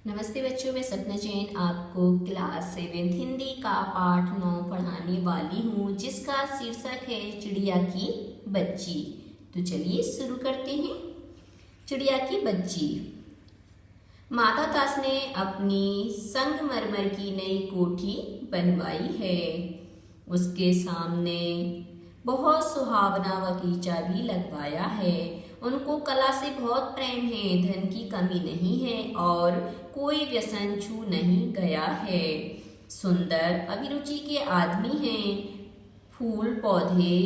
नमस्ते बच्चों, मैं सपना जैन आपको क्लास 7 हिंदी का पाठ 9 पढ़ाने वाली हूँ, जिसका शीर्षक है चिड़िया की बच्ची। तो चलिए शुरू करते हैं। चिड़िया की बच्ची। माधवदास ने अपनी संगमरमर की नई कोठी बनवाई है। उसके सामने बहुत सुहावना बगीचा भी लगवाया है। उनको कला से बहुत प्रेम है, धन की कमी नहीं है और कोई व्यसन छू नहीं गया है। सुंदर अभिरुचि के आदमी हैं। फूल पौधे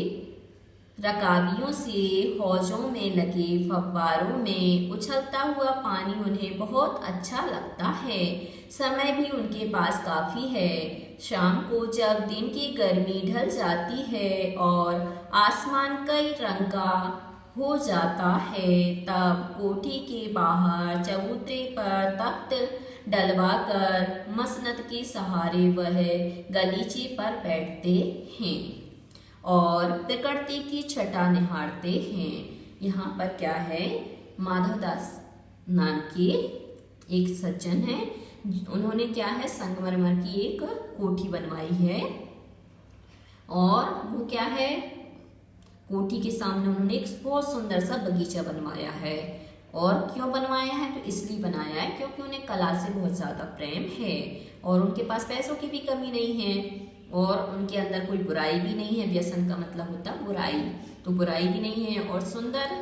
रकाबियों से हौजों में लगे फव्वारों में उछलता हुआ पानी उन्हें बहुत अच्छा लगता है। समय भी उनके पास काफी है। शाम को जब दिन की गर्मी ढल जाती है और आसमान कई रंग का हो जाता है, तब कोठी के बाहर चबूतरे पर तख्त डलवाकर मसनद के सहारे वह गलीचे पर बैठते हैं और प्रकृति की छटा निहारते हैं। यहाँ पर क्या है, माधवदास नाम के एक सज्जन है। उन्होंने क्या है, संगमरमर की एक कोठी बनवाई है और वो क्या है, कोठी के सामने उन्होंने एक बहुत सुंदर सा बगीचा बनवाया है। और क्यों बनवाया है, तो इसलिए बनाया है क्योंकि उन्हें कला से बहुत ज़्यादा प्रेम है और उनके पास पैसों की भी कमी नहीं है और उनके अंदर कोई बुराई भी नहीं है। व्यसन का मतलब होता है बुराई, तो बुराई भी नहीं है और सुंदर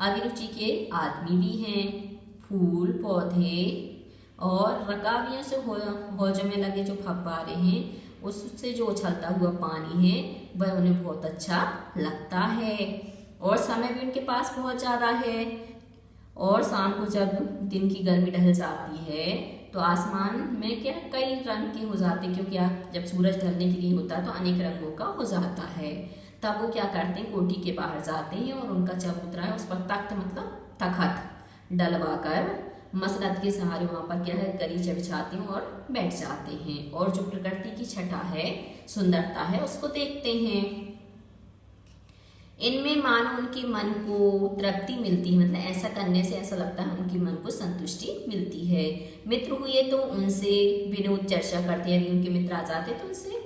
अभिरुचि के आदमी भी हैं। फूल पौधे और रकाबियों से हौजों में लगे जो फव्वारे हैं, उससे जो उछलता हुआ पानी है वह उन्हें बहुत अच्छा लगता है। और समय भी उनके पास बहुत ज़्यादा है। और शाम को जब दिन की गर्मी ढल जाती है तो आसमान में क्या कई रंग के हो जाते हैं, क्योंकि जब सूरज ढलने के लिए होता है तो अनेक रंगों का हो जाता है। तब वो क्या करते हैं, कोठी के बाहर जाते हैं और उनका चबूतरा है, उस पर तख्त मतलब तखत डलवा कर मसनद के सहारे वहाँ पर क्या है, गलीचा बिछाते हैं और बैठ जाते हैं और जो प्रकृति की छटा है, सुंदरता है, उसको देखते हैं। इनमें मानो उनके मन को तृप्ति मिलती है, मतलब ऐसा करने से ऐसा लगता है उनके मन को संतुष्टि मिलती है। मित्र हुए तो उनसे विनोद चर्चा करते हैं, यदि उनके मित्र आ जाते तो उनसे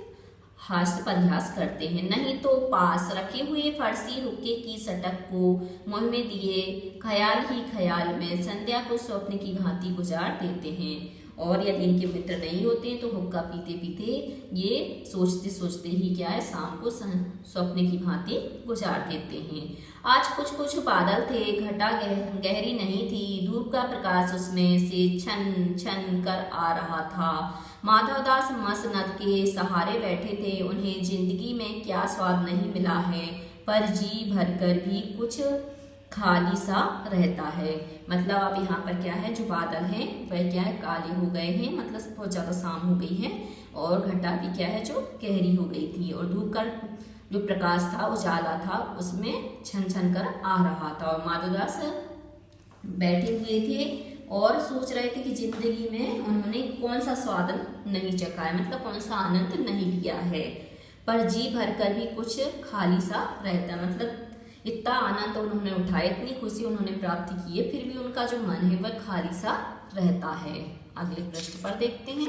हास्य परिहास करते हैं, नहीं तो पास रखे हुए फर्सी हुक्के की सटक को मुंह में दिए ख्याल ही ख्याल में संध्या को स्वप्न की भांति गुजार देते हैं। और यदि इनके मित्र नहीं होते तो हुक्का पीते पीते ये सोचते सोचते ही क्या है, शाम को स्वप्न की भांति गुजार देते हैं। आज कुछ कुछ बादल थे, घटा गहरी नहीं थी, धूप का प्रकाश उसमें से छन छन कर आ रहा था। माधवदास मसनद के सहारे बैठे थे। उन्हें जिंदगी में क्या स्वाद नहीं मिला है, पर जी भरकर भी कुछ खाली सा रहता है। मतलब अब यहाँ पर क्या है, जो बादल हैं वह क्या है, काले हो गए हैं, मतलब बहुत ज़्यादा शाम हो गई है और घटा भी क्या है, जो गहरी हो गई थी और धूप का जो प्रकाश था, उजाला था, उसमें छन छन कर आ रहा था। और माधवदास बैठे हुए थे और सोच रहे थे कि जिंदगी में उन्होंने कौन सा स्वाद नहीं चखा है, मतलब कौन सा आनंद नहीं लिया है, पर जी भरकर भी कुछ खाली सा रहता, मतलब इतना आनंद उन्होंने उठाया, इतनी खुशी उन्होंने प्राप्त की है, फिर भी उनका जो मन है वह खाली सा रहता है। अगले प्रश्न पर देखते हैं।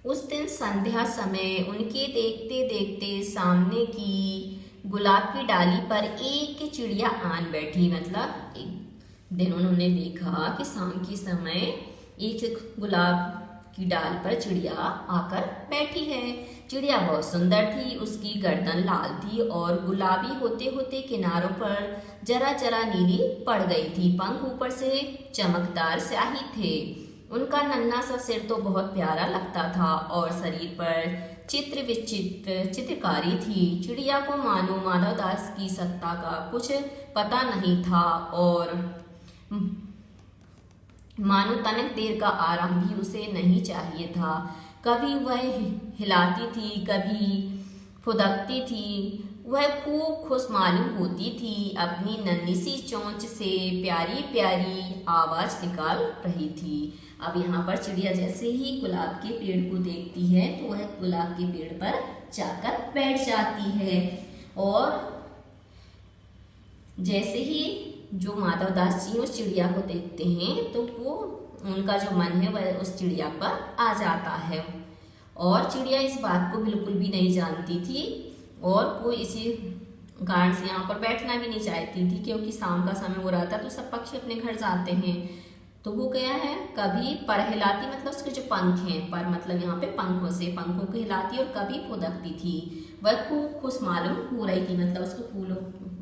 उस दिन संध्या समय उनके देखते देखते सामने की गुलाब की डाली पर एक चिड़िया आन बैठी। मतलब एक दिन उन्होंने देखा कि शाम के समय एक गुलाब की डाल पर चिड़िया आकर बैठी है। चिड़िया बहुत सुंदर थी, उसकी गर्दन लाल थी और गुलाबी होते होते किनारों पर जरा जरा नीली पड़ गई थी। पंख ऊपर से चमकदार स्याही थे। उनका नन्हा सा सिर तो बहुत प्यारा लगता था और शरीर पर चित्र विचित्र चित्रकारी थी। चिड़िया को मानो माधवदास की सत्ता का कुछ पता नहीं था और मानो तनिक देर का आराम भी उसे नहीं चाहिए था। कभी वह हिलाती थी, कभी फुदकती थी। वह खूब खुश मालूम होती थी, अपनी नन्ही सी चोंच से प्यारी प्यारी आवाज निकाल रही थी। अब यहाँ पर चिड़िया जैसे ही गुलाब के पेड़ को देखती है तो वह गुलाब के पेड़ पर जाकर बैठ जाती है और जैसे ही जो माधव दास जी उस चिड़िया को देखते हैं तो वो उनका जो मन है वह उस चिड़िया पर आ जाता है। और चिड़िया इस बात को बिल्कुल भी नहीं जानती थी और वो इसी कारण से यहाँ पर बैठना भी नहीं चाहती थी, क्योंकि शाम का समय हो रहा था तो सब पक्षी अपने घर जाते हैं। तो वो क्या है, कभी पर हिलाती, मतलब उसके जो पंख हैं, पर मतलब यहाँ पे पंखों को हिलाती और कभी फुदकती थी। वह खूब खुश मालूम हो रही थी, मतलब उसको फूलों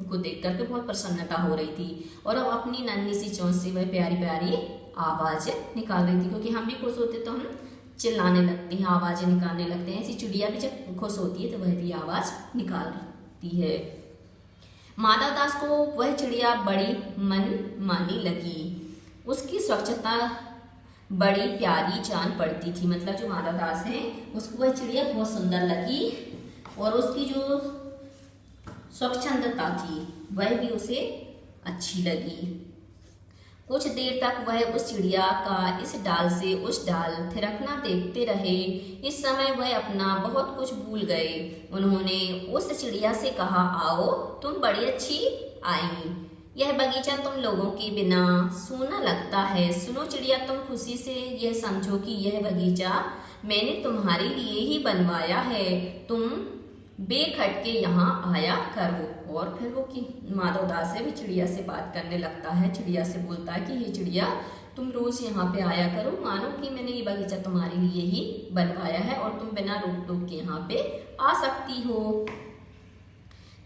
को देख करके बहुत प्रसन्नता हो रही थी। और अब अपनी नन्ही सी चोंच से वह प्यारी प्यारी आवाज निकाल रही थी, क्योंकि हम भी खुश होते तो हम चिल्लाने लगते हैं, आवाजें निकालने लगते हैं। ऐसी चिड़िया भी जब खुश होती है तो वह भी आवाज निकालती है। माधव दास को वह चिड़िया बड़ी मन मानी लगी। उसकी स्वच्छता बड़ी प्यारी जान पड़ती थी, मतलब जो माधव दास है उसको वह चिड़िया बहुत सुंदर लगी और उसकी जो स्वच्छंदता थी वह भी उसे अच्छी लगी। कुछ देर तक वह उस चिड़िया का इस डाल से उस डाल थिरकना देखते रहे। इस समय वह अपना बहुत कुछ भूल गए। उन्होंने उस चिड़िया से कहा, आओ, तुम बड़ी अच्छी आई। यह बगीचा तुम लोगों के बिना सूना लगता है। सुनो चिड़िया, तुम खुशी से यह समझो कि यह बगीचा मैंने तुम्हारे लिए ही बनवाया है। तुम बेखटके यहाँ आया करो। और फिर वो कि माधव दास है भी चिड़िया से बात करने लगता है। चिड़िया से बोलता है कि ये चिड़िया, तुम रोज यहाँ पे आया करो, मानो कि मैंने ये बगीचा तुम्हारे लिए ही बनवाया है और तुम बिना रोक टोक के यहाँ पे आ सकती हो।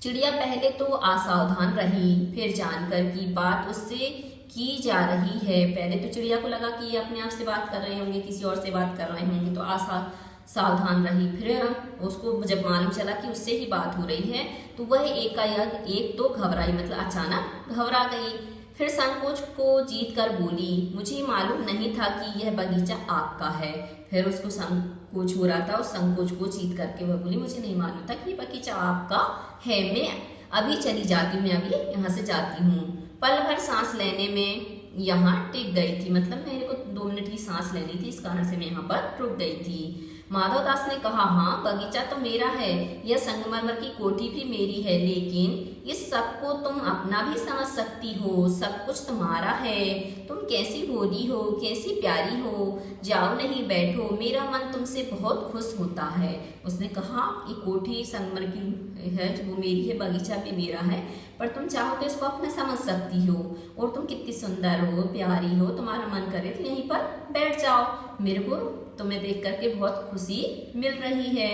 चिड़िया पहले तो असावधान रही, फिर जानकर कि बात उससे की जा रही है। पहले तो चिड़िया को लगा कि ये अपने आप से बात कर रहे होंगे, किसी और से बात कर रहे होंगे, तो सावधान रही। फिर उसको जब मालूम चला कि उससे ही बात हो रही है तो वह एकाएक एक तो घबराई, मतलब अचानक घबरा गई। फिर संकोच को जीत कर बोली, मुझे मालूम नहीं था कि यह बगीचा आपका है। फिर उसको संकोच हो रहा था, उस संकोच को जीत करके वह बोली, मुझे नहीं मालूम था कि बगीचा आपका है। मैं अभी चली जाती हूँ, मैं अभी यहाँ से जाती हूँ। पल भर सांस लेने में यहाँ टिक गई थी, मतलब मेरे को 2 मिनट की सांस लेनी थी, इस कारण से मैं यहाँ पर रुक गई थी। माधव दास ने कहा, हाँ, बगीचा तो मेरा है, यह संगमरमर की कोठी भी मेरी है, लेकिन इस सब को तुम अपना भी समझ सकती हो। सब कुछ तुम्हारा है। तुम कैसी भोली हो, कैसी प्यारी हो। जाओ, नहीं बैठो, मेरा मन तुमसे बहुत खुश होता है। उसने कहा, ये कोठी संगमरमर की है, वो मेरी है, बगीचा भी मेरा है, पर तुम चाहो तो इसको अपना समझ सकती हो। और तुम कितनी सुंदर हो, प्यारी हो, तुम्हारा मन करे तो यहीं पर बैठ जाओ। मेरे को तुम्हें देख करके बहुत खुशी मिल रही है।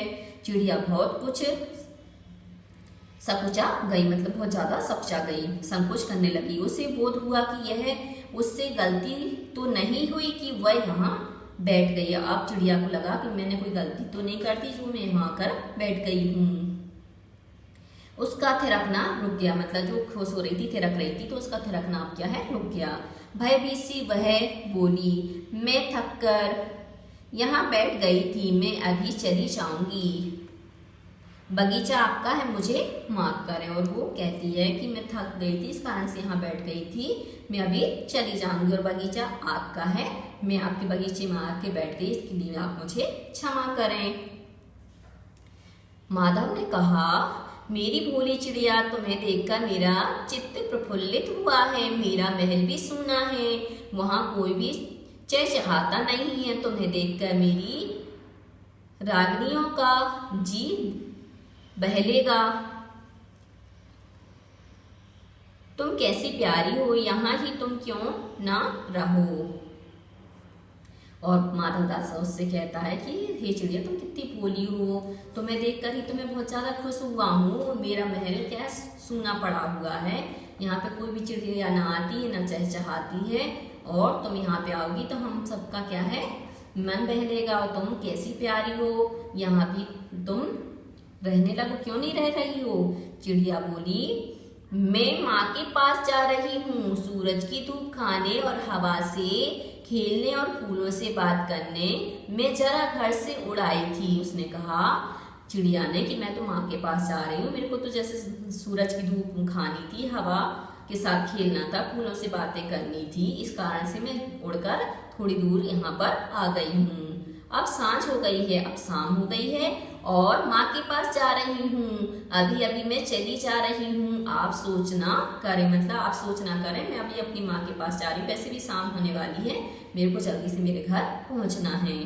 चिड़िया बहुत कुछ सकुचा गई, मतलब बहुत ज्यादा सकुचा गई, संकोच करने लगी। उसे बोध हुआ कि यह उससे गलती तो नहीं हुई कि वह यहाँ बैठ गई। अब चिड़िया को लगा कि मैंने कोई गलती तो नहीं कर दी जो मैं यहाँ आकर बैठ गई हूँ। उसका थिरकना रुक गया, मतलब जो खुश हो रही थी, थिरक रही थी, तो उसका थिरकना अब क्या है, रुक गया। भयभीत सी वह बोली, मैं थक कर यहाँ बैठ गई थी, मैं अभी चली जाऊंगी। बगीचा आपका है, मुझे माफ करें। और वो कहती है कि मैं थक गई थी, इस कारण से यहाँ बैठ गई थी, मैं अभी चली जाऊंगी। और बगीचा आपका है, मैं आपके बगीचे में आके बैठ गई, इसके लिए आप मुझे क्षमा करें। माधव ने कहा, मेरी भोली चिड़िया, तुम्हें देखकर मेरा चित्त प्रफुल्लित हुआ है। मेरा महल भी सूना है, वहां कोई भी चहचहाता नहीं है। तुम्हें देखकर मेरी रागनियों का जी बहलेगा। तुम कैसी प्यारी हो, यहाँ ही तुम क्यों ना रहो। और माधव दास उससे कहता है कि हे चिड़िया, तुम कितनी भोली हो, तुम्हें देखकर ही तुम्हें बहुत ज्यादा खुश हुआ हूँ। मेरा महल क्या सूना पड़ा हुआ है, यहाँ पे कोई भी चिड़िया ना आती है ना चहचहाती है, और तुम यहाँ पे आओगी तो हम सबका क्या है, मन बहलेगा। और तुम कैसी प्यारी हो, यहाँ भी तुम रहने लगो, क्यों नहीं रह रही हो। चिड़िया बोली, मैं माँ के पास जा रही हूँ, सूरज की धूप खाने और हवा से खेलने और फूलों से बात करने। मैं जरा घर से उड़ आई थी। उसने कहा चिड़िया ने कि मैं तो माँ के पास जा रही हूँ, मेरे को तो जैसे सूरज की धूप खानी थी, हवा के साथ खेलना था, फूलों से बातें करनी थी, इस कारण से मैं उड़कर थोड़ी दूर यहाँ पर आ गई हूँ। अब सांझ हो गई है, अब शाम हो गई है और माँ के पास जा रही हूँ। अभी अभी मैं चली जा रही हूँ, आप सोचना करें, मतलब आप सोचना करें, मैं अभी अपनी माँ के पास जा रही हूँ। वैसे भी शाम होने वाली है, मेरे को जल्दी से मेरे घर पहुँचना है।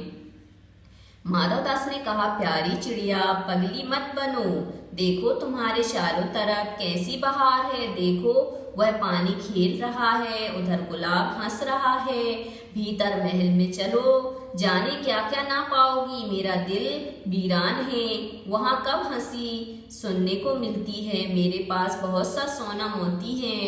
माधव दास ने कहा, प्यारी चिड़िया पगली मत बनो, देखो तुम्हारे चारों तरफ कैसी बहार है। देखो वह पानी खेल रहा है, उधर गुलाब हंस रहा है। भीतर महल में चलो, जाने क्या क्या ना पाओगी। मेरा दिल वीरान है, वहाँ कब हंसी सुनने को मिलती है। मेरे पास बहुत सा सोना मोती है,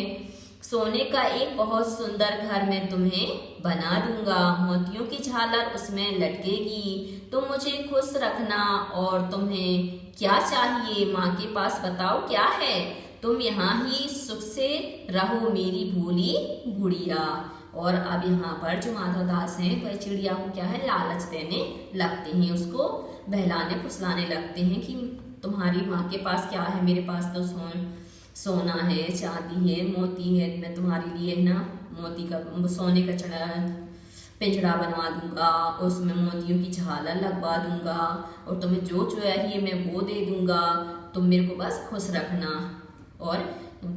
सोने का एक बहुत सुंदर घर मैं तुम्हें बना दूंगा। मोतियों की झालर उसमें लटकेगी, तुम मुझे खुश रखना। और तुम्हें क्या चाहिए माँ के पास बताओ क्या है। तुम यहाँ ही सुख से रहो मेरी भोली गुड़िया। और अब यहाँ पर जो माधव दास हैं वह चिड़िया को क्या है, लालच देने लगते हैं, उसको बहलाने फुसलाने लगते हैं कि तुम्हारी माँ के पास क्या है, मेरे पास तो सोना है, चांदी है, मोती है, मैं तुम्हारे लिए है ना मोती का सोने का पिंजड़ा बनवा दूंगा, उसमें मोतियों की झालर लगवा दूंगा और तुम्हें जो चाहिए मैं वो दे दूंगा। तुम मेरे को बस खुश रखना। और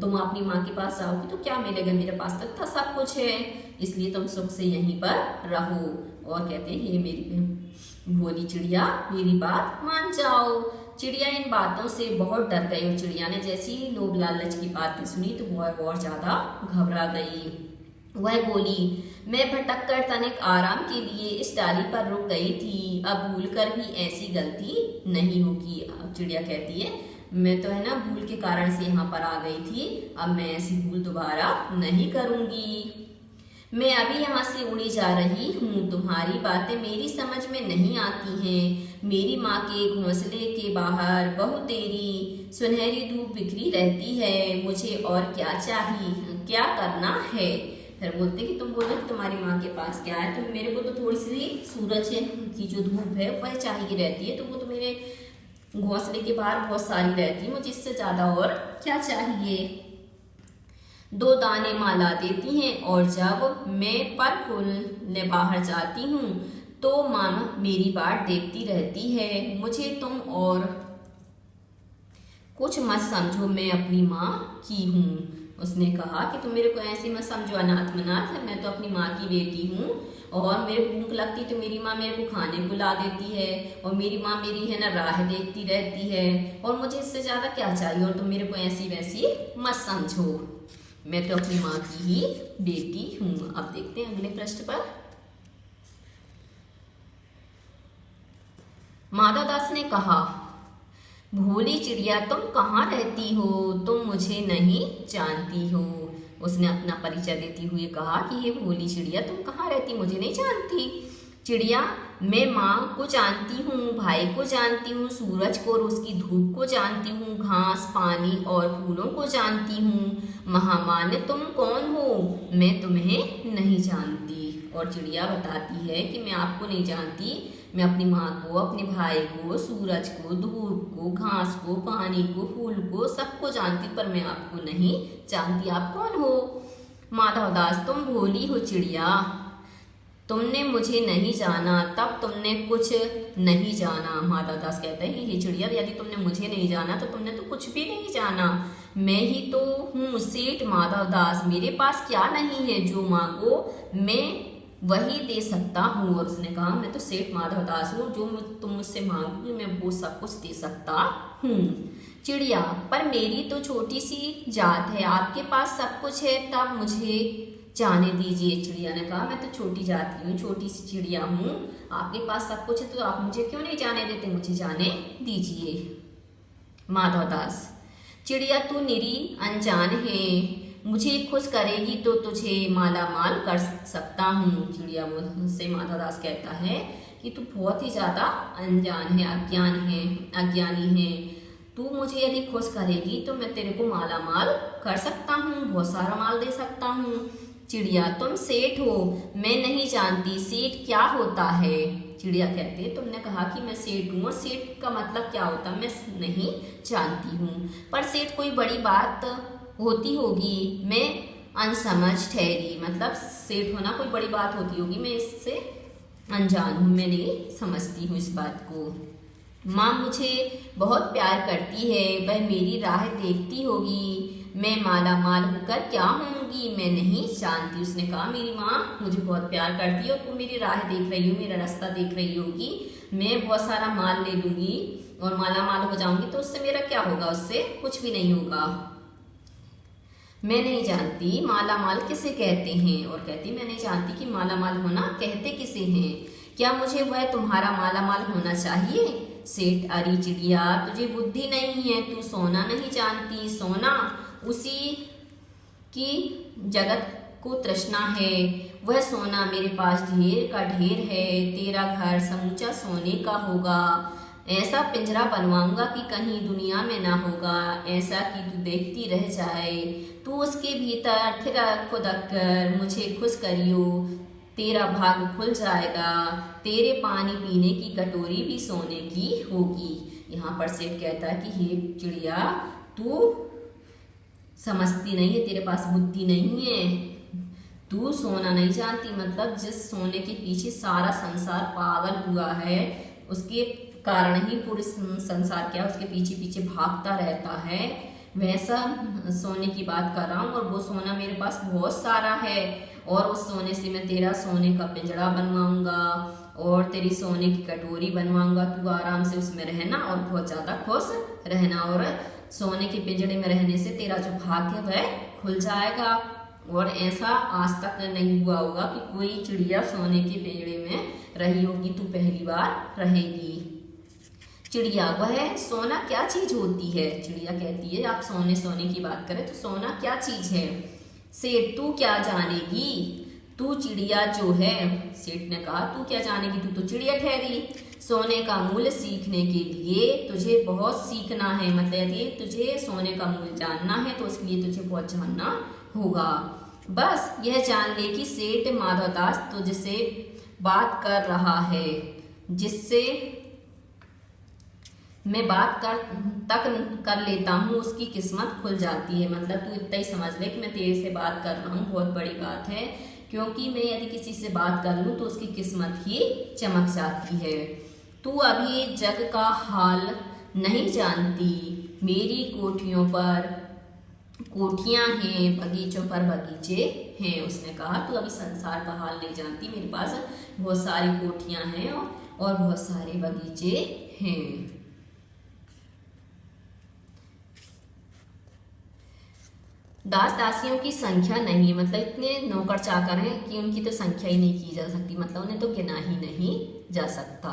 तुम अपनी माँ के पास जाओगी तो क्या मिलेगा, मेरे पास तो सब कुछ है, इसलिए तुम सुख से यहीं पर रहो। और कहते हैं ये मेरी भोली चिड़िया मेरी बात मान जाओ। चिड़िया इन बातों से बहुत डर गई और चिड़िया ने जैसी ही लोभ लालच की बातें सुनी तो वह और ज्यादा घबरा गई। वह बोली, मैं भटक कर तनिक आराम के लिए इस डाली पर रुक गई थी, अब भूल कर भी ऐसी गलती नहीं होगी। अब चिड़िया कहती है, मैं तो है ना भूल के कारण से यहाँ पर आ गई थी, अब मैं ऐसी भूल दोबारा नहीं करूंगी। मैं अभी यहाँ से उड़ी जा रही हूँ, तुम्हारी बातें मेरी समझ में नहीं आती हैं। मेरी माँ के घोंसले के बाहर बहुत तेरी सुनहरी धूप बिखरी रहती है, मुझे और क्या चाहिए, क्या करना है। फिर बोलते कि तुम बोलो कि तुम्हारी माँ के पास क्या है, तो मेरे को तो थोड़ी सी सूरज की जो धूप है वह चाहिए रहती है, तो वो तो मेरे घोंसले के बाहर बहुत सारी रहती है, मुझे इससे ज्यादा और क्या चाहिए। 2 दाने माला देती हैं और जब मैं पर फूलने बाहर जाती हूँ तो माँ मेरी बाट देखती रहती है। मुझे तुम और कुछ मत समझो, मैं अपनी माँ की हूँ। उसने कहा कि तुम मेरे को ऐसे मत समझो अनाथ मनाथ है, मैं तो अपनी माँ की बेटी हूँ और मेरे को भूख लगती तो मेरी माँ मेरे को खाने को ला देती है और मेरी माँ मेरी है ना राह देखती रहती है और मुझे इससे ज़्यादा क्या चाहिए। और तुम मेरे को ऐसी वैसी मत समझो, मैं तो अपनी माँ की ही बेटी हूँ। अब देखते हैं अगले प्रश्न पर। माधव दास ने कहा, भोली चिड़िया तुम कहाँ रहती हो, तुम मुझे नहीं जानती हो। उसने अपना परिचय देते हुए कहा कि ये भोली चिड़िया तुम कहाँ रहती, मुझे नहीं जानती। चिड़िया, मैं माँ को जानती हूँ, भाई को जानती हूँ, सूरज को और उसकी धूप को जानती हूँ, घास पानी और फूलों को जानती हूँ। महामान्य तुम कौन हो, मैं तुम्हें नहीं जानती। और चिड़िया बताती है कि मैं आपको नहीं जानती, मैं अपनी माँ को, अपने भाई को, सूरज को, धूप को, घास को, पानी को, फूल को, सबको जानती, पर मैं आपको नहीं जानती। आप कौन हो? माधव दास, तुम भोली हो चिड़िया, तुमने मुझे नहीं जाना तब तुमने कुछ नहीं जाना। माधव दास कहते हैं कि हे चिड़िया, यदि तुमने मुझे नहीं जाना तो तुमने तो कुछ भी नहीं जाना। मैं ही तो हूँ सेठ माधव दास, मेरे पास क्या नहीं है, जो मांगो मैं वही दे सकता हूँ। और उसने कहा, मैं तो सेठ माधव दास हूँ, जो तुम मुझसे मांगोगे मैं वो सब कुछ दे सकता हूँ। चिड़िया, पर मेरी तो छोटी सी जात है, आपके पास सब कुछ है, तब मुझे जाने दीजिए। चिड़िया ने कहा, मैं तो छोटी जाति हूँ, छोटी सी चिड़िया हूँ, आपके पास सब कुछ है तो आप मुझे क्यों नहीं जाने देते, मुझे जाने दीजिए। माधव दास, चिड़िया तू निरी अनजान है, मुझे खुश करेगी तो तुझे माला माल कर सकता हूँ। चिड़िया से माधव दास कहता है कि तू बहुत ही ज्यादा अनजान है, अज्ञानी है, तू मुझे यदि खुश करेगी तो मैं तेरे को माला माल कर सकता हूँ, बहुत सारा माल दे सकता हूँ। चिड़िया, तुम सेठ हो, मैं नहीं जानती सेठ क्या होता है। चिड़िया कहते, तुमने कहा कि मैं सेठ हूँ और सेठ का मतलब क्या होता है मैं नहीं जानती हूँ, पर सेठ कोई बड़ी बात होती होगी, मैं अनसमझ ठहरी। मतलब सेठ होना कोई बड़ी बात होती होगी, मैं इससे अनजान हूँ, मैं नहीं समझती हूँ इस बात को। माँ मुझे बहुत प्यार करती है, वह मेरी राह देखती होगी, मैं माला माल होकर क्या होंगी मैं नहीं जानती। उसने कहा मेरी माँ मुझे बहुत प्यार करती है और तू मेरी राह देख रही हो, मेरा रास्ता देख रही होगी, मैं बहुत सारा माल ले लूंगी और माला माल हो जाऊंगी तो उससे मेरा क्या होगा, उससे कुछ भी नहीं होगा। मैं नहीं जानती माला माल किसे कहते हैं। और कहती मैं नहीं जानती कि माला माल होना कहते किसे हैं, क्या मुझे वह तुम्हारा माला माल होना चाहिए। सेठ अरे चिड़िया तुझे बुद्धि नहीं है, तू सोना नहीं जानती, सोना उसी की जगत को तृष्णा है, वह सोना मेरे पास ढेर का ढेर है, तेरा घर समूचा सोने का होगा, ऐसा पिंजरा बनवाऊंगा कि कहीं दुनिया में ना होगा, ऐसा कि तू देखती रह जाए, तू उसके भीतर फिर खुदक कर मुझे खुश करियो, तेरा भाग खुल जाएगा, तेरे पानी पीने की कटोरी भी सोने की होगी। यहाँ पर सेठ कहता है कि हे चिड़िया तू समझती नहीं है, तेरे पास बुद्धि नहीं है, तू सोना नहीं जानती, मतलब जिस सोने के पीछे सारा संसार पागल हुआ है उसके कारण ही पूरे संसार क्या उसके पीछे पीछे भागता रहता है, वैसा सोने की बात कर रहा हूँ। और वो सोना मेरे पास बहुत सारा है और उस सोने से मैं तेरा सोने का पिंजरा बनवाऊंगा और तेरी सोने की कटोरी बनवाऊंगा, तू आराम से उसमें रहना और बहुत ज़्यादा खुश रहना, और सोने के पिंजरे में रहने से तेरा जो भाग्य वह खुल जाएगा। और ऐसा आज तक नहीं हुआ होगा कि कोई चिड़िया सोने के पिंजरे में रही होगी, तू पहली बार रहेगी। चिड़िया वह सोना क्या चीज होती है। चिड़िया कहती है आप सोने सोने की बात करें तो सोना क्या चीज है। सेठ तू क्या जानेगी, तू चिड़िया जो है। सेठ ने कहा तू क्या जानेगी, तू तो चिड़िया ठहरी, सोने का मूल्य सीखने के लिए तुझे बहुत सीखना है, मतलब यदि तुझे सोने का मूल्य जानना है तो उसके लिए तुझे बहुत जानना होगा। बस यह जान ले कि सेठ माधवदास तुझसे बात कर रहा है, जिससे मैं बात कर लेता हूँ उसकी किस्मत खुल जाती है। मतलब तू इतना ही समझ ले कि मैं तेरे से बात कर रहा हूँ, बहुत बड़ी बात है, क्योंकि मैं यदि किसी से बात कर लूँ तो उसकी किस्मत ही चमक जाती है। तू अभी जग का हाल नहीं जानती, मेरी कोठियों पर कोठियाँ हैं, बगीचों पर बगीचे हैं। उसने कहा तू अभी संसार का हाल नहीं जानती, मेरे पास बहुत सारी कोठियाँ हैं और बहुत सारे बगीचे हैं। दास दासियों की संख्या नहीं, मतलब इतने नौकर चाकर हैं कि उनकी तो संख्या ही नहीं की जा सकती, मतलब उन्हें तो गिना ही नहीं जा सकता।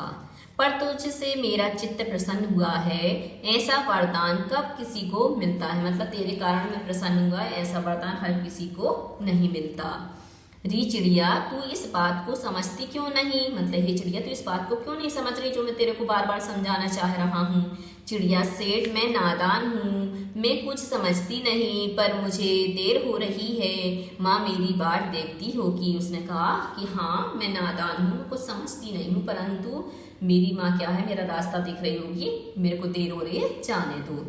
पर तुझसे मेरा चित्त प्रसन्न हुआ है, ऐसा वरदान कब किसी को मिलता है, मतलब तेरे कारण मैं प्रसन्न हुआ, ऐसा वरदान हर किसी को नहीं मिलता। री चिड़िया तू इस बात को समझती क्यों नहीं, मतलब हे चिड़िया तू इस बात को क्यों नहीं समझ रही जो मैं तेरे को बार बार समझाना चाह रहा हूँ। चिड़िया सेठ मैं नादान हूँ, मैं कुछ समझती नहीं, पर मुझे देर हो रही है, माँ मेरी बाट देखती होगी। उसने कहा कि हाँ मैं नादान हूँ, कुछ समझती नहीं हूँ, परंतु मेरी माँ क्या है मेरा रास्ता देख रही होगी, मेरे को देर हो रही है, जाने दो।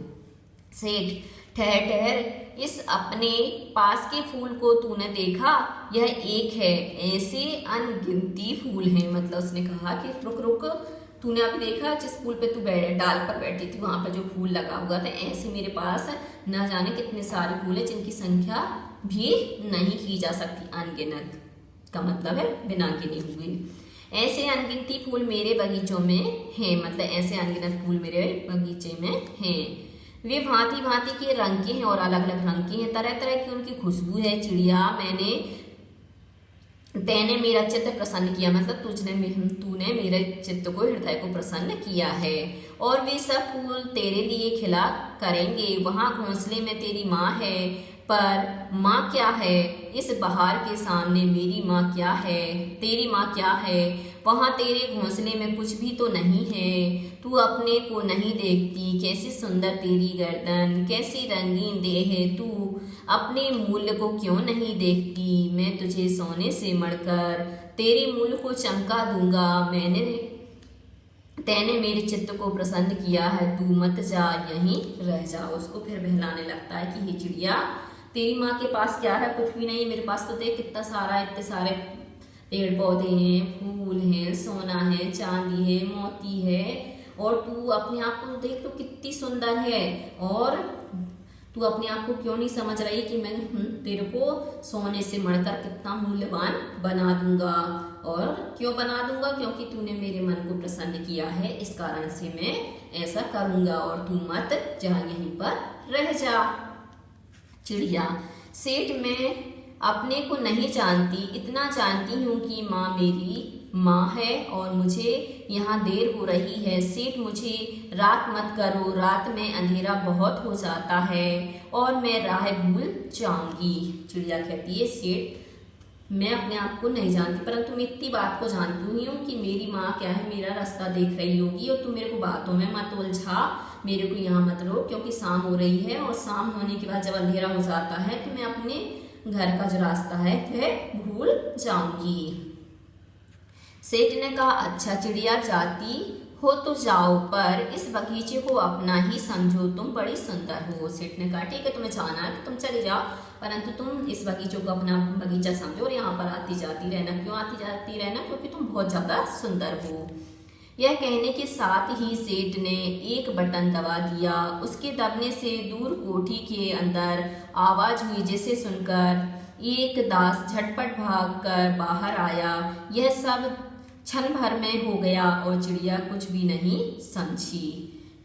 सेठ ठहर ठहर, इस अपने पास के फूल को तूने देखा, यह एक है, ऐसे अनगिनती फूल हैं। मतलब उसने कहा कि रुक रुक, तूने अभी देखा जिस फूल पे तू डाल पर बैठी थी वहां पर जो फूल लगा हुआ था, ऐसे मेरे पास न जाने कितने सारे फूल हैं जिनकी संख्या भी नहीं की जा सकती, अनगिनत का मतलब है बिना गिने हुए। ऐसे अनगिनती फूल मेरे बगीचों में हैं, मतलब ऐसे अनगिनत फूल मेरे बगीचे में हैं, वे भांति भांति के रंग के हैं और अलग अलग रंग के हैं, तरह तरह की उनकी खुशबू है। चिड़िया तैने मेरा चित्त प्रसन्न किया, मतलब तूने मेरे चित्त को हृदय को प्रसन्न किया है, और वे सब फूल तेरे लिए खिला करेंगे। वहाँ घोंसले में तेरी माँ है, पर माँ क्या है इस बहार के सामने, मेरी माँ क्या है, तेरी माँ क्या है। वहाँ तेरे घोंसले में कुछ भी तो नहीं है, तू अपने को नहीं देखती, कैसी सुंदर तेरी गर्दन, कैसी रंगीन देह है, तू अपने मूल्य को क्यों नहीं देखती। मैं तुझे सोने से मढ़कर तेरे मूल्य को चमका दूंगा, तैने मेरे चित्त को प्रसन्न किया है, तू मत जा, यहीं रह जा। उसको फिर बहलाने लगता है कि हे चिड़िया तेरी माँ के पास क्या है, कुछ भी नहीं, मेरे पास तो देख कितना सारा, इतने सारे पेड़ पौधे हैं, फूल हैं, सोना है, चांदी है, मोती है, और तू अपने आप को देख तो कितनी सुंदर है, और तू अपने आप को क्यों नहीं समझ रही कि मैं तेरे को सोने से मढ़कर कितना मूल्यवान बना दूंगा। और क्यों बना दूंगा? क्योंकि तूने मेरे मन को प्रसन्न किया है, इस कारण से मैं ऐसा करूंगा, और तू मत जा, यहीं पर रह जा। चिड़िया: सेठ, मैं अपने को नहीं जानती, इतना जानती हूँ कि माँ मेरी माँ है और मुझे यहाँ देर हो रही है। सेठ, मुझे रात मत करो, रात में अंधेरा बहुत हो जाता है और मैं राह भूल जाऊंगी। चिड़िया कहती है, सेठ, मैं अपने आप को नहीं जानती, परंतु मैं इतनी बात को जानती हुई हूँ कि मेरी माँ क्या है, मेरा रास्ता देख रही होगी, और तू मेरे को बातों में मत उलझा, मेरे को यहाँ मत रोक, क्योंकि शाम हो रही है, और शाम होने के बाद जब अंधेरा हो जाता है तो मैं अपने घर का जो रास्ता है वह भूल जाऊंगी। सेठ ने कहा, अच्छा चिड़िया, जाती हो तो जाओ, पर इस बगीचे को अपना ही समझो, तुम बड़ी सुंदर हो। सेठ ने कहा, ठीक है, तुम्हें जाना है तो तुम चले जाओ, परंतु तुम इस बगीचे को अपना बगीचा समझो और यहाँ पर आती जाती रहना। क्यों आती जाती रहना? क्योंकि तुम बहुत ज्यादा सुंदर हो। यह कहने के साथ ही सेठ ने एक बटन दबा दिया। उसके दबने से दूर कोठी के अंदर आवाज हुई, जिसे सुनकर एक दास झटपट भागकर बाहर आया। यह सब क्षण भर में हो गया और चिड़िया कुछ भी नहीं समझी।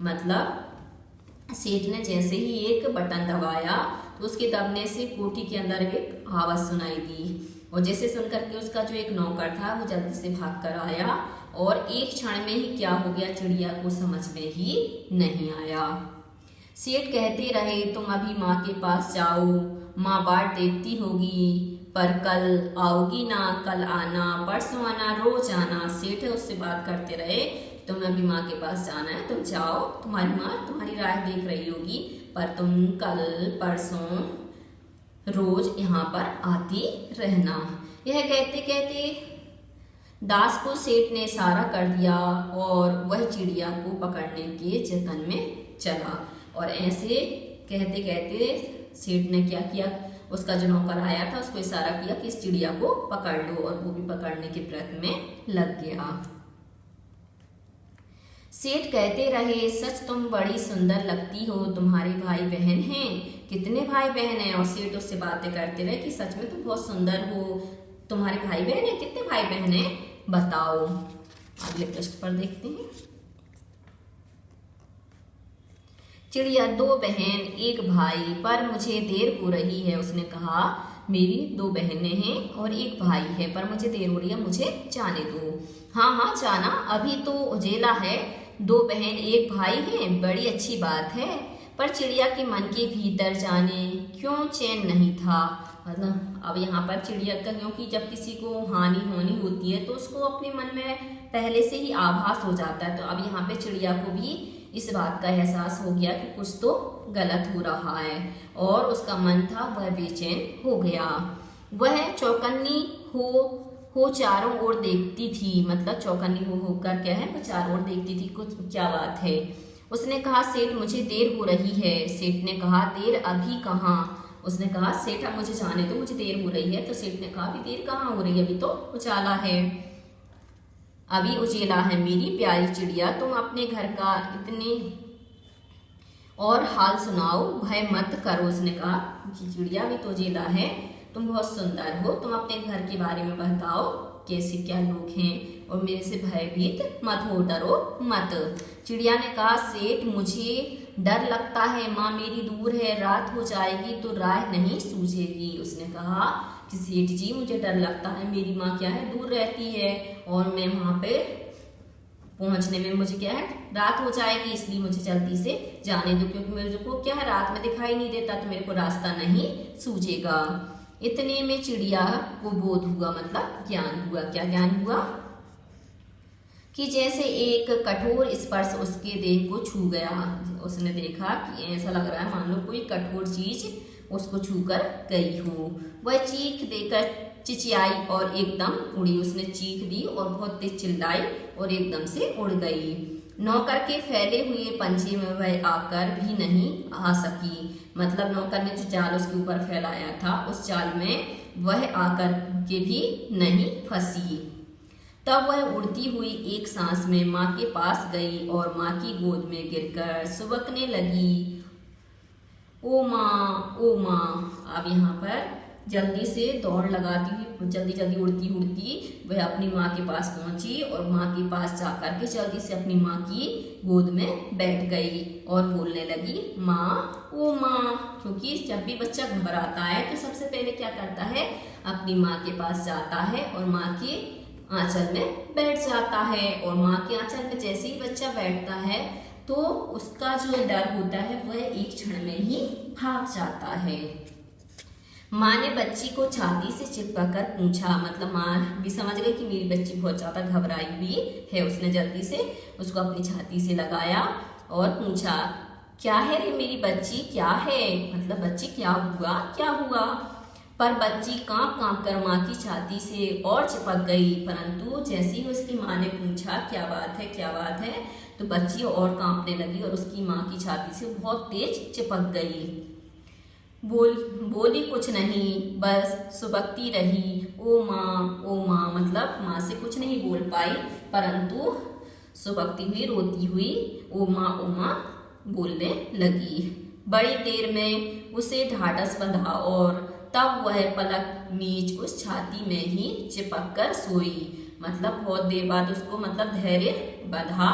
मतलब सेठ ने जैसे ही एक बटन दबाया तो उसके दबने से कोठी के अंदर एक आवाज सुनाई दी, और जैसे सुनकर के उसका जो एक नौकर था वो जल्दी से भाग कर आया, और एक क्षण में ही क्या हो गया चिड़िया को समझ में ही नहीं आया। सेठ कहते रहे, तुम अभी माँ के पास जाओ, माँ बाट देखती होगी, पर कल आओगी ना, कल आना, परसों आना, रोज आना। सेठ उससे बात करते रहे, तुम अभी माँ के पास जाना है, तुम जाओ, तुम्हारी माँ तुम्हारी राह देख रही होगी, पर तुम कल परसों रोज यहाँ पर आती रहना। यह कहते कहते दास को सेठ ने इशारा कर दिया और वह चिड़िया को पकड़ने के जतन में चला। और ऐसे कहते कहते सेठ ने क्या किया, उसका जो नौकर आया था उसको इशारा किया कि इस चिड़िया को पकड़ लो, और वो भी पकड़ने के प्रयत्न में लग गया। सेठ कहते रहे, सच तुम बड़ी सुंदर लगती हो, तुम्हारे भाई बहन हैं? कितने भाई बहन हैं? और सेठ उससे बातें करते रहे कि सच में तुम बहुत सुंदर हो, तुम्हारे भाई बहन हैं? कितने भाई बहन हैं बताओ। अगले पृष्ठ पर देखते हैं। चिड़िया, 2 बहन 1 भाई, पर मुझे देर हो रही है। उसने कहा, मेरी 2 बहनें हैं और 1 भाई है, पर मुझे देर हो रही है, मुझे जाने दो। हाँ हाँ जाना, अभी तो उजेला है, 2 बहन 1 भाई हैं, बड़ी अच्छी बात है। पर चिड़िया के मन के भीतर जाने क्यों चैन नहीं था। मतलब अब यहाँ पर चिड़िया का, क्योंकि जब किसी को हानि होनी होती है तो उसको अपने मन में पहले से ही आभास हो जाता है, तो अब यहाँ पे चिड़िया को भी इस बात का एहसास हो गया कि कुछ तो गलत हो रहा है, और उसका मन था वह बेचैन हो गया। वह चौकन्नी हो चारों ओर देखती थी। मतलब चौकन्नी हो होकर क्या है, वो चारों ओर देखती थी, कुछ क्या बात है। उसने कहा, सेठ मुझे देर हो रही है। सेठ ने कहा, देर अभी कहाँ? उसने कहा, सेठ अब मुझे जाने दो, मुझे देर हो रही है। तो सेठ ने कहा, अभी देर कहाँ हो रही है, अभी तो उजाला है, अभी उजेला है। मेरी प्यारी चिड़िया, तुम अपने घर का इतने और हाल सुनाओ, भय मत करो। उसने कहा, चिड़िया अभी तो उजेला है, तुम बहुत सुंदर हो, तुम अपने घर के बारे में बताओ, कैसे क्या लोग हैं, और मेरे से भयभीत मत हो, डरो मत। चिड़िया ने कहा, सेठ मुझे डर लगता है, माँ मेरी दूर है, रात हो जाएगी तो राह नहीं सूझेगी। उसने कहा कि सेठ जी मुझे डर लगता है, मेरी माँ क्या है दूर रहती है, और मैं वहाँ पे पहुँचने में मुझे क्या है रात हो जाएगी, इसलिए मुझे जल्दी से जाने दो, क्योंकि मेरे को क्या है रात में दिखाई नहीं देता, तो मेरे को रास्ता नहीं सूझेगा। इतने में चिड़िया को बोध हुआ, मतलब ज्ञान हुआ। क्या ज्ञान हुआ? कि जैसे एक कठोर स्पर्श उसके देह को छू गया। उसने देखा कि ऐसा लग रहा है मानो कोई कठोर चीज उसको छूकर गई हो। वह चीख देकर चिचियाई और एकदम उड़ी। उसने चीख दी और बहुत तेज चिल्लाई और एकदम से उड़ गई। नौकर के फैले हुए पंजे में वह आकर भी नहीं आ सकी। मतलब नौकर ने जो जाल उसके ऊपर फैलाया था उस जाल में वह आकर के भी नहीं फंसी। तब वह उड़ती हुई एक सांस में माँ के पास गई और माँ की गोद में गिरकर सुबकने लगी, ओ माँ ओ माँ। अब यहाँ पर जल्दी से दौड़ लगाती हुई जल्दी जल्दी उड़ती उड़ती वह अपनी माँ के पास पहुंची और माँ के पास जाकर के जल्दी से अपनी माँ की गोद में बैठ गई और बोलने लगी, माँ ओ माँ। क्योंकि जब भी बच्चा घबराता है तो सबसे पहले क्या करता है, अपनी माँ के पास जाता है और माँ के आंचल में बैठ जाता है। और माँ के आंचल में जैसे ही बच्चा बैठता है तो उसका जो डर होता है वह एक क्षण में ही भाग जाता है। माँ ने बच्ची को छाती से चिपका कर पूछा, मतलब माँ भी समझ गई कि मेरी बच्ची बहुत ज्यादा घबराई हुई है। उसने जल्दी से उसको अपनी छाती से लगाया और पूछा, क्या है रे मेरी बच्ची, क्या है, मतलब बच्ची क्या हुआ। पर बच्ची कांप कांप कर माँ की छाती से और चिपक गई। परंतु जैसे ही उसकी माँ ने पूछा क्या बात है, तो बच्ची और कांपने लगी और उसकी माँ की छाती से बहुत तेज चिपक गई। बोली कुछ नहीं, बस सुबकती रही, ओ माँ, मतलब माँ से कुछ नहीं बोल पाई, परंतु सुबकती हुई रोती हुई ओ माँ बोलने लगी। बड़ी देर में उसे ढाढ़स बंधा और तब वह पलक मीच उस छाती में ही चिपक कर सोई। मतलब बहुत देर बाद उसको धैर्य बंधा।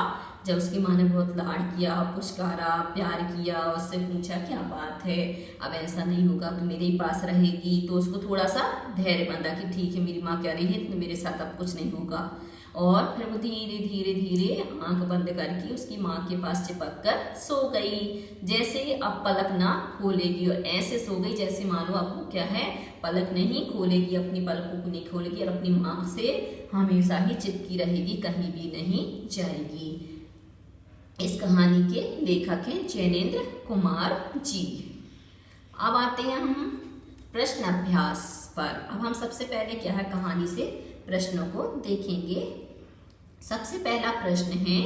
जब उसकी माँ ने बहुत लाड किया, पुचकारा, प्यार किया, उससे पूछा क्या बात है, अब ऐसा नहीं होगा तो मेरे ही पास रहेगी, तो उसको थोड़ा सा धैर्य बंधा कि ठीक है मेरी माँ कह रही है तो मेरे साथ अब कुछ नहीं होगा। और फिर वो धीरे धीरे धीरे आंख बंद करके उसकी माँ के पास चिपक कर सो गई। जैसे अब पलक ना खोलेगी, और ऐसे सो गई जैसे मानो अब वो क्या है, पलक नहीं खोलेगी, अपनी पलकों को नहीं खोलेगी और अपनी माँ से हमेशा ही चिपकी रहेगी, कहीं भी नहीं जाएगी। इस कहानी के लेखक हैं जैनेन्द्र कुमार जी। अब आते हैं हम प्रश्न अभ्यास पर। अब हम सबसे पहले क्या है, कहानी से प्रश्नों को देखेंगे। सबसे पहला प्रश्न है,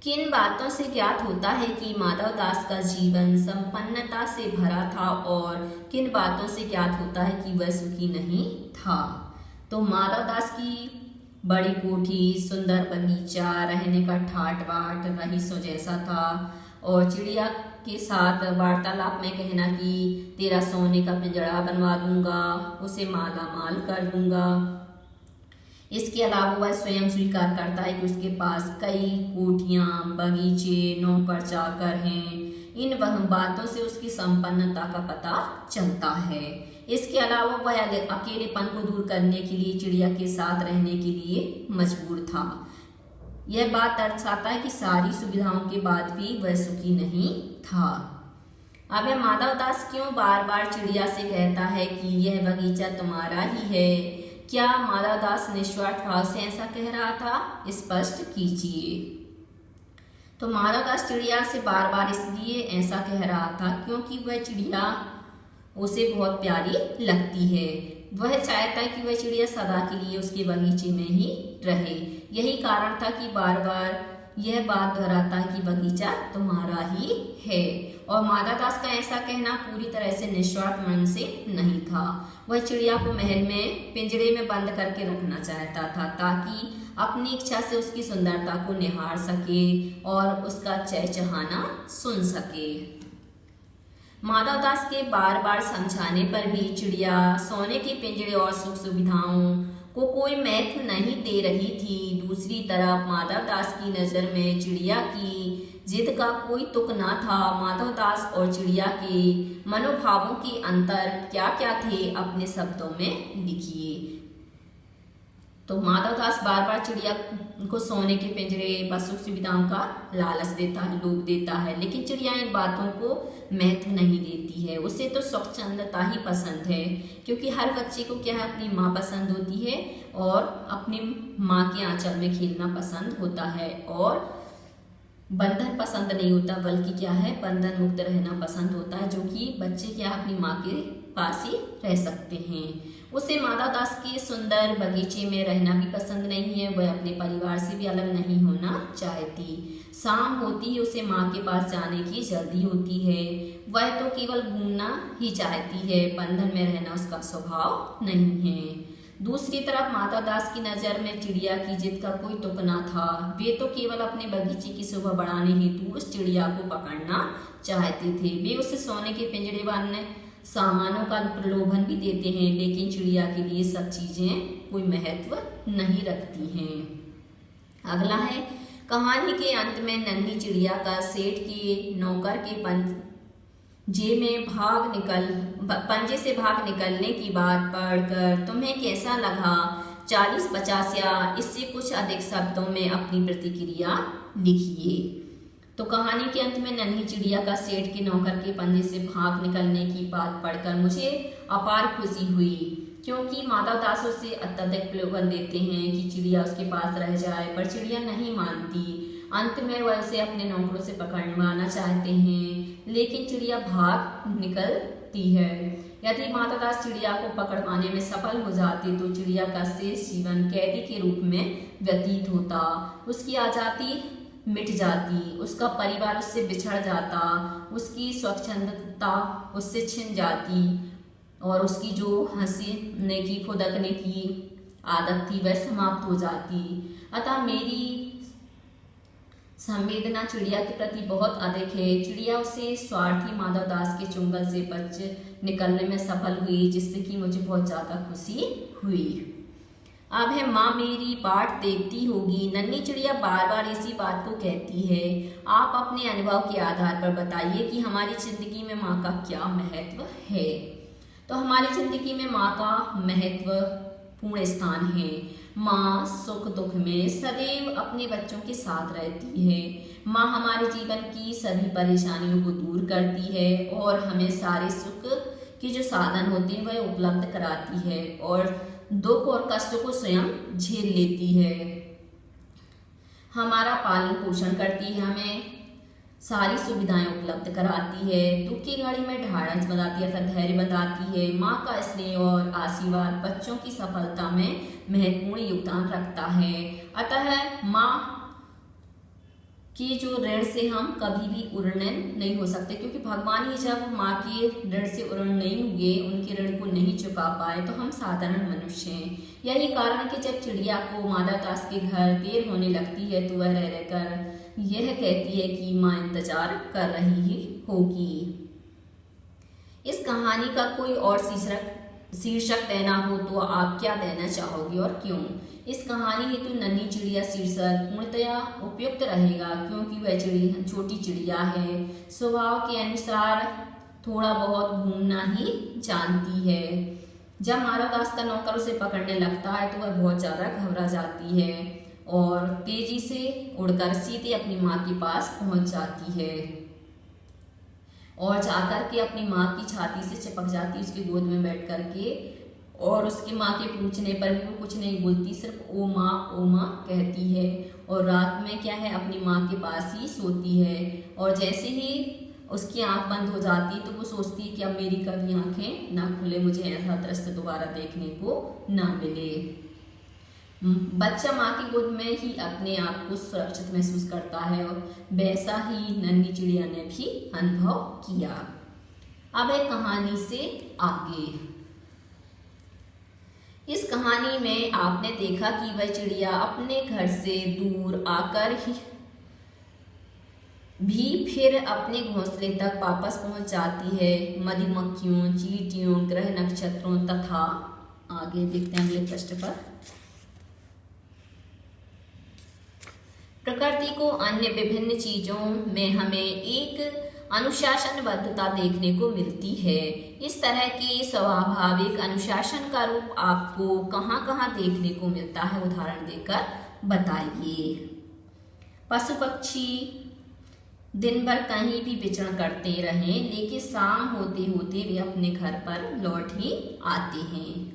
किन बातों से ज्ञात होता है कि माधवदास का जीवन संपन्नता से भरा था और किन बातों से ज्ञात होता है कि वह सुखी नहीं था। तो माधवदास की बड़ी कोठी, सुंदर बगीचा, रहने का ठाट बाट रईसों जैसा था, और चिड़िया के साथ वार्तालाप में कहना कि तेरा सोने का पिंजरा बनवा दूंगा, उसे माला माल कर दूंगा। इसके अलावा वह स्वयं स्वीकार करता है कि उसके पास कई कोठियां, बगीचे, नौकर चाकर हैं। इन बातों से उसकी संपन्नता का पता चलता है। इसके अलावा वह अकेलेपन को दूर करने के लिए चिड़िया के साथ रहने के लिए मजबूर था। यह बात दर्शाता है कि सारी सुविधाओं के बाद भी वह सुखी नहीं था। अब यह माधवदास क्यों बार बार चिड़िया से कहता है कि यह बगीचा तुम्हारा ही है? क्या माधवदास निस्वार्थ भाव से ऐसा कह रहा था? स्पष्ट कीजिए। तो माधवदास चिड़िया से बार बार इसलिए ऐसा कह रहा था क्योंकि वह चिड़िया उसे बहुत प्यारी लगती है। वह चाहता है कि वह चिड़िया सदा के लिए उसके बगीचे में ही रहे। यही कारण था कि बार बार यह बात दोहराता है कि बगीचा तुम्हारा ही है। और माधवदास का ऐसा कहना पूरी तरह से निस्वार्थ मन से नहीं था। वह चिड़िया को महल में पिंजरे में बंद करके रखना चाहता था ताकि अपनी इच्छा से उसकी सुंदरता को निहार सके और उसका चहचहाना सुन सके। माधवदास के बार बार समझाने पर भी चिड़िया सोने के पिंजरे और सुख सुविधाओं को कोई महत्व नहीं दे रही थी। दूसरी तरफ माधवदास की नज़र में चिड़िया की जिद का कोई तुक ना था। माधवदास और चिड़िया के मनोभावों के अंतर क्या क्या थे, अपने शब्दों में लिखिए। तो माधवदास बार बार चिड़िया को सोने के पिंजरे व सुख सुविधाओं का लालच देता है, लोभ देता है, लेकिन चिड़िया इन बातों को महत्व नहीं देती है। उसे तो स्वच्छंदता ही पसंद है, क्योंकि हर बच्चे को क्या है, अपनी माँ पसंद होती है और अपनी माँ के आंचल में खेलना पसंद होता है, और बंधन पसंद नहीं होता, बल्कि क्या है, बंधन मुक्त रहना पसंद होता है, जो कि बच्चे क्या अपनी माँ के पास ही रह सकते हैं। उसे माधव दास के सुंदर बगीचे में रहना भी पसंद नहीं है। वह अपने परिवार से भी अलग नहीं होना चाहती। शाम होती ही उसे माँ के पास जाने की जल्दी होती है। वह तो केवल घूमना ही चाहती है, बंधन में रहना उसका स्वभाव नहीं है। दूसरी तरफ माधव दास की नजर में चिड़िया की जिद का कोई तुक न था। वे तो केवल अपने बगीचे की शोभा बढ़ाने हेतु उस चिड़िया को पकड़ना चाहते थे। वे उसे सोने के पिंजरे व अन्य सामानों का प्रलोभन भी देते हैं, लेकिन चिड़िया के लिए सब चीजें कोई महत्व नहीं रखती हैं। अगला है, कहानी के अंत में नन्ही चिड़िया का सेठ के नौकर के पंजे से भाग निकलने की बात पढ़कर तुम्हें कैसा लगा? 40-50 या इससे कुछ अधिक शब्दों में अपनी प्रतिक्रिया लिखिए। तो कहानी के अंत में नन्ही चिड़िया का सेठ के नौकर के पंजे से भाग निकलने की बात पढ़कर मुझे अपार खुशी हुई, क्योंकि माधव दास उसे अत्यधिक प्रलोभन देते हैं कि चिड़िया उसके पास रह जाए, पर चिड़िया नहीं मानती। अंत में वह उसे अपने नौकरों से पकड़वाना चाहते हैं, लेकिन चिड़िया भाग निकलती है। यदि माधव दास चिड़िया को पकड़वाने में सफल हो जाते तो चिड़िया का शेष जीवन कैदी के रूप में व्यतीत होता। उसकी आजादी मिट जाती, उसका परिवार उससे बिछड़ जाता, उसकी स्वच्छंदता उससे छिन जाती और उसकी जो हंसने की खुदकने की आदत थी वह समाप्त हो जाती। अतः मेरी संवेदना चिड़िया के प्रति बहुत अधिक है। चिड़िया उसे स्वार्थी माधव दास के चुंगल से बच निकलने में सफल हुई, जिससे कि मुझे बहुत ज्यादा खुशी हुई। अब है, माँ मेरी बाट देखती होगी। नन्ही चिड़िया बार बार इसी बात को कहती है। आप अपने अनुभव के आधार पर बताइए कि हमारी जिंदगी में माँ का क्या महत्व है। तो हमारी जिंदगी में माँ का महत्वपूर्ण स्थान है। माँ सुख दुख में सदैव अपने बच्चों के साथ रहती है। माँ हमारे जीवन की सभी परेशानियों को दूर करती है और हमें सारे सुख के जो साधन होते हैं वह उपलब्ध कराती है और दुख और कष्टों को स्वयं झेल लेती है। हमारा पालन पोषण करती है, हमें सारी सुविधाएं उपलब्ध कराती है, दुख की घड़ी में ढाढ़स बंधाती है अर्थात धैर्य बंधाती है। माँ का स्नेह और आशीर्वाद बच्चों की सफलता में महत्वपूर्ण योगदान रखता है। अतः माँ कि जो ऋण से हम कभी भी उन्नयन नहीं हो सकते, क्योंकि भगवान ही जब माँ के ऋण से उन्नयन नहीं हुए, उनके ऋण को नहीं चुका पाए, तो हम साधारण मनुष्य हैं। यही कारण है कि जब चिड़िया को माधव दास के घर देर होने लगती है तो वह रह रहकर यह कहती है कि माँ इंतजार कर रही ही होगी। इस कहानी का कोई और शीर्षक देना हो तो आप क्या देना चाहोगे और क्यों? इस कहानी हेतु नन्ही चिड़िया शीर्षक पूर्णतया उपयुक्त रहेगा, क्योंकि वह छोटी चिड़िया है, स्वभाव के अनुसार थोड़ा बहुत घूमना ही जानती है। जब माधव दास का नौकर उसे पकड़ने लगता है तो वह बहुत ज्यादा घबरा जाती है और तेजी से उड़कर सीधे अपनी माँ के पास पहुंच जाती है और जाकर के अपनी माँ की छाती से चिपक जाती है, उसकी गोद में बैठ करके, और उसकी माँ के पूछने पर भी वो कुछ नहीं बोलती, सिर्फ ओ माँ कहती है और रात में क्या है अपनी माँ के पास ही सोती है। और जैसे ही उसकी आंख बंद हो जाती तो वो सोचती है कि अब मेरी कभी आंखें ना खुले, मुझे ऐसा दृश्य दोबारा देखने को ना मिले। बच्चा माँ की गोद में ही अपने आप को सुरक्षित महसूस करता है और वैसा ही नन्ही चिड़िया ने भी अनुभव किया। अब है कहानी से आगे। इस कहानी में आपने देखा कि वह चिड़िया अपने घर से दूर आकर भी फिर अपने घोंसले तक वापस पहुंच जाती है। मधुमक्खियों, चींटियों, ग्रह नक्षत्रों तथा आगे देखते हैं अगले पृष्ठ पर। प्रकृति को अन्य विभिन्न चीजों में हमें एक अनुशासनबद्धता देखने को मिलती है। इस तरह के स्वाभाविक अनुशासन का रूप आपको कहाँ कहाँ देखने को मिलता है, उदाहरण देकर बताइए। पशु पक्षी दिन भर कहीं भी विचरण करते रहें, लेकिन शाम होते होते वे अपने घर पर लौट ही आते हैं।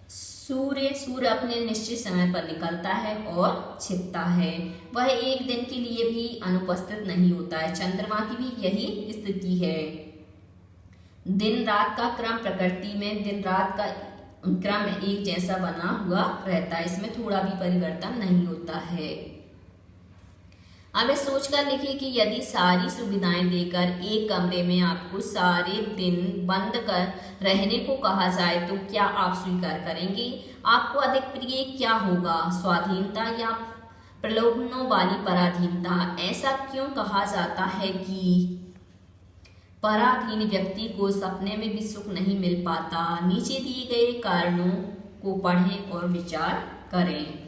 सूर्य अपने निश्चित समय पर निकलता है और छिपता है, वह एक दिन के लिए भी अनुपस्थित नहीं होता है। चंद्रमा की भी यही स्थिति है। दिन रात का क्रम, प्रकृति में दिन रात का क्रम एक जैसा बना हुआ रहता है, इसमें थोड़ा भी परिवर्तन नहीं होता है। अब सोच कर लिखिए कि यदि सारी सुविधाएं देकर एक कमरे में आपको सारे दिन बंद कर रहने को कहा जाए तो क्या आप स्वीकार करेंगे? आपको अधिक प्रिय क्या होगा, स्वाधीनता या प्रलोभनों वाली पराधीनता? ऐसा क्यों कहा जाता है कि पराधीन व्यक्ति को सपने में भी सुख नहीं मिल पाता? नीचे दिए गए कारणों को पढ़ें और विचार करें।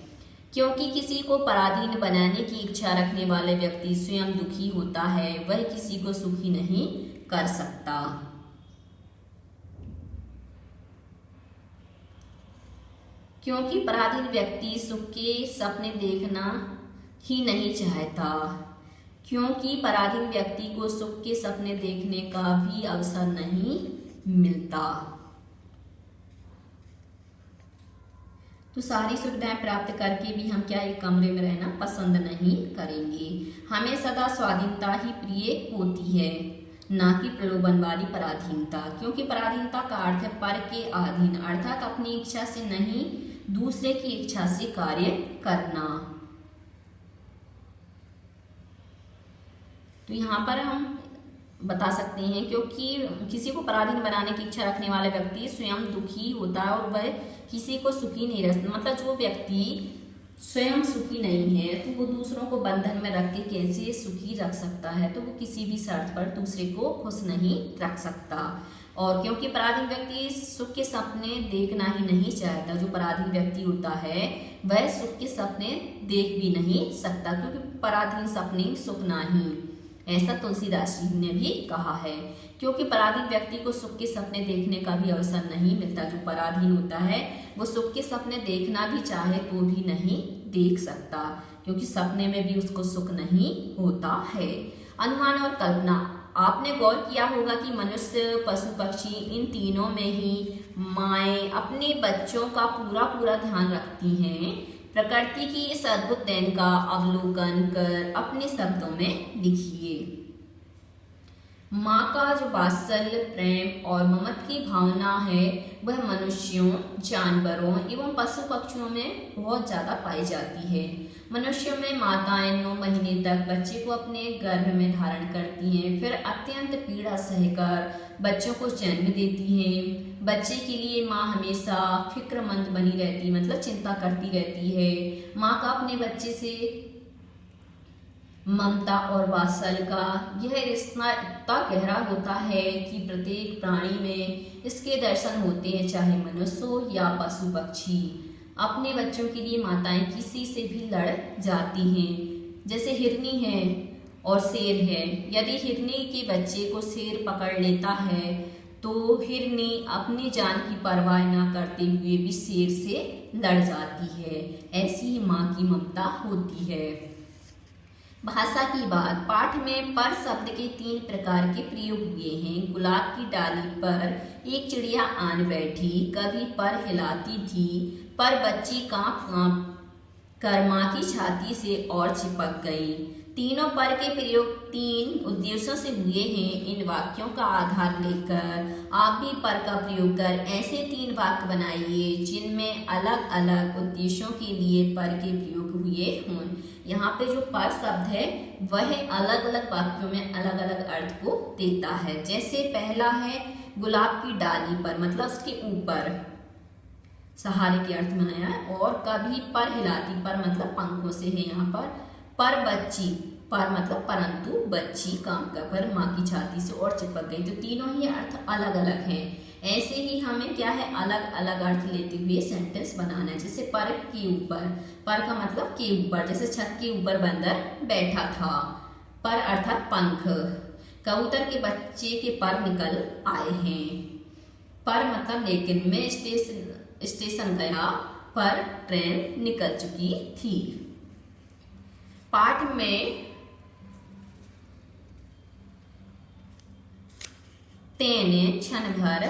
क्योंकि किसी को पराधीन बनाने की इच्छा रखने वाले व्यक्ति स्वयं दुखी होता है, वह किसी को सुखी नहीं कर सकता। क्योंकि पराधीन व्यक्ति सुख के सपने देखना ही नहीं चाहता, क्योंकि पराधीन व्यक्ति को सुख के सपने देखने का भी अवसर नहीं मिलता। तो सारी सुविधाएं प्राप्त करके भी हम क्या एक कमरे में रहना पसंद नहीं करेंगे। हमें सदा स्वाधीनता ही प्रिय होती है, ना कि प्रलोभन वाली पराधीनता। क्योंकि पराधीनता का अर्थ है पर के अधीन, अर्थात अपनी इच्छा से नहीं दूसरे की इच्छा से कार्य करना। तो यहाँ पर हम बता सकते हैं क्योंकि किसी को पराधीन बनाने की इच्छा रखने वाला व्यक्ति स्वयं दुखी होता है और वह किसी को सुखी नहीं रख, मतलब जो व्यक्ति स्वयं सुखी नहीं है तो वो दूसरों को बंधन में रख के कैसे सुखी रख सकता है? तो वो किसी भी शर्त पर दूसरे को खुश नहीं रख सकता। और क्योंकि पराधीन व्यक्ति सुख के सपने देखना ही नहीं चाहता, जो पराधीन व्यक्ति होता है वह सुख के सपने देख भी नहीं सकता, क्योंकि पराधीन सपने सुख नहीं, ऐसा तुलसीदास जी ने भी कहा है। क्योंकि पराधीन व्यक्ति को सुख के सपने देखने का भी अवसर नहीं मिलता, जो पराधीन होता है वो सुख के सपने देखना भी चाहे तो भी नहीं देख सकता, क्योंकि सपने में भी उसको सुख नहीं होता है। अनुमान और कल्पना, आपने गौर किया होगा कि मनुष्य, पशु पक्षी, इन तीनों में ही माएँ अपने बच्चों का पूरा पूरा ध्यान रखती हैं। प्रकृति की इस अद्भुत देन का अवलोकन कर अपने शब्दों में लिखिए। माँ का जो वात्सल्य, प्रेम और ममत्व की भावना है वह मनुष्यों, जानवरों एवं पशु पक्षियों में बहुत ज़्यादा पाई जाती है। मनुष्यों में माताएं 9 महीने तक बच्चे को अपने गर्भ में धारण करती हैं, फिर अत्यंत पीड़ा सहकर बच्चों को जन्म देती हैं। बच्चे के लिए माँ हमेशा फिक्रमंद बनी रहती, मतलब चिंता करती रहती है। माँ का अपने बच्चे से ममता और वात्सल्य का यह रिश्ता इतना गहरा होता है कि प्रत्येक प्राणी में इसके दर्शन होते हैं, चाहे मनुष्य हो या पशु पक्षी। अपने बच्चों के लिए माताएं किसी से भी लड़ जाती हैं, जैसे हिरनी है और शेर है। यदि हिरनी के बच्चे को शेर पकड़ लेता है तो हिरनी अपनी जान की परवाह न करते हुए भी शेर से लड़ जाती है। ऐसी ही माँ की ममता होती है। भाषा की बात, पाठ में पर शब्द के 3 प्रकार के प्रयोग हुए हैं। गुलाब की डाली पर एक चिड़िया आन बैठी, कभी पर हिलाती थी, पर बच्ची कांप कांप कर माँ की छाती से और चिपक गई। तीनों पर के प्रयोग 3 उद्देश्यों से हुए हैं। इन वाक्यों का आधार लेकर आप भी पर का प्रयोग कर ऐसे 3 वाक्य बनाइए जिनमें अलग अलग उद्देश्यों के लिए पर के प्रयोग हुए हों। यहाँ पे जो पर शब्द है वह अलग अलग वाक्यों में अलग अलग अर्थ को देता है। जैसे पहला है गुलाब की डाली पर, मतलब उसके ऊपर, सहारे के अर्थ में आया। और कभी पर हिलाती पर, मतलब पंखों से है यहाँ पर बच्ची पर, मतलब परंतु बच्ची काम का पर माँ की छाती से और चिपक गई। तो तीनों ही अर्थ अलग अलग हैं। ऐसे ही हमें क्या है अलग अलग अर्थ लेते हुए सेंटेंस बनाना है। जैसे पर के ऊपर, पर का मतलब के ऊपर, जैसे छत के ऊपर बंदर बैठा था। पर अर्थात पंख, कबूतर के बच्चे के पर निकल आए हैं। पर मतलब लेकिन मैं स्टेशन गया पर ट्रेन निकल चुकी थी। पाठ में तेने क्षण भर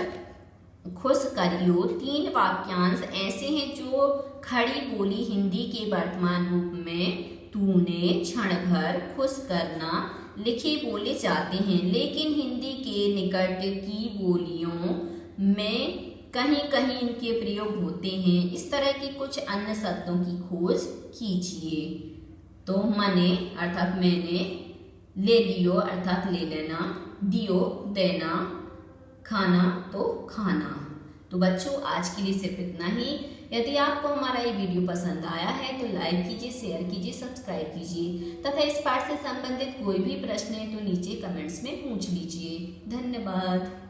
खुश करियो 3 वाक्यांश ऐसे हैं जो खड़ी बोली हिंदी के वर्तमान रूप में तूने क्षण भर खुश करना लिखे बोले जाते हैं, लेकिन हिंदी के निकट की बोलियों में कहीं कहीं इनके प्रयोग होते हैं। इस तरह की कुछ अन्य शब्दों की खोज कीजिए। तो मने अर्थात मैंने, ले लियो अर्थात ले लेना, दियो देना, खाना तो खाना। तो बच्चों आज के लिए सिर्फ इतना ही। यदि आपको हमारा ये वीडियो पसंद आया है तो लाइक कीजिए, शेयर कीजिए, सब्सक्राइब कीजिए तथा इस पाठ से संबंधित कोई भी प्रश्न है तो नीचे कमेंट्स में पूछ लीजिए। धन्यवाद।